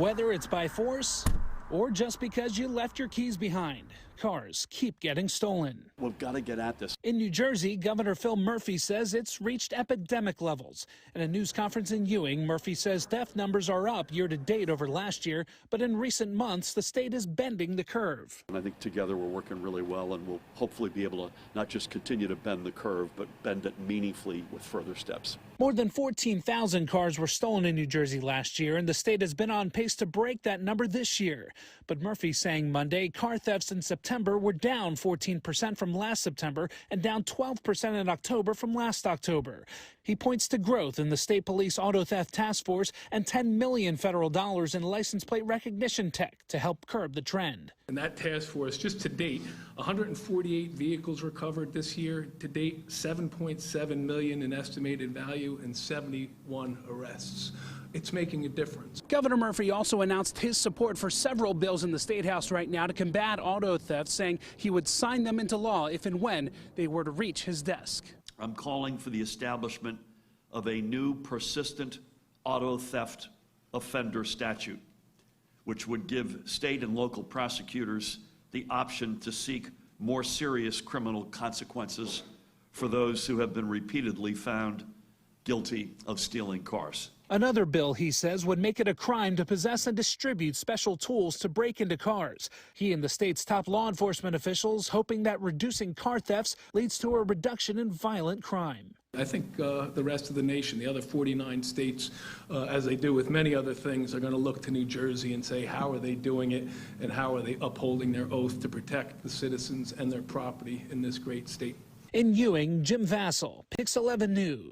Whether it's by force or just because you left your keys behind, cars keep getting stolen. We've got to get at this. In New Jersey, Governor Phil Murphy says it's reached epidemic levels. At a news conference in Ewing, Murphy says theft numbers are up year to date over last year, but in recent months, the state is bending the curve. And I think together we're working really well, and we'll hopefully be able to not just continue to bend the curve, but bend it meaningfully with further steps. More than 14,000 cars were stolen in New Jersey last year, and the state has been on pace to break that number this year. But Murphy saying Monday car thefts in September were down 14% from last September and down 12% in October from last October. He points to growth in the state police auto theft task force and $10 million federal dollars in license plate recognition tech to help curb the trend. And that task force, just to date, 148 vehicles recovered this year. To date, $7.7 million in estimated value and 71 arrests. It's making a difference. Governor Murphy also announced his support for several bills in the State House right now to combat auto theft, saying he would sign them into law if and when they were to reach his desk. I'm calling for the establishment of a new persistent auto theft offender statute, which would give state and local prosecutors the option to seek more serious criminal consequences for those who have been repeatedly found guilty of stealing cars. Another bill, he says, would make it a crime to possess and distribute special tools to break into cars. He and the state's top law enforcement officials hoping that reducing car thefts leads to a reduction in violent crime. I think the rest of the nation, the other 49 states, as they do with many other things, are going to look to New Jersey and say, how are they doing it and how are they upholding their oath to protect the citizens and their property in this great state? In Ewing, Jim Vassell, Pix 11 News.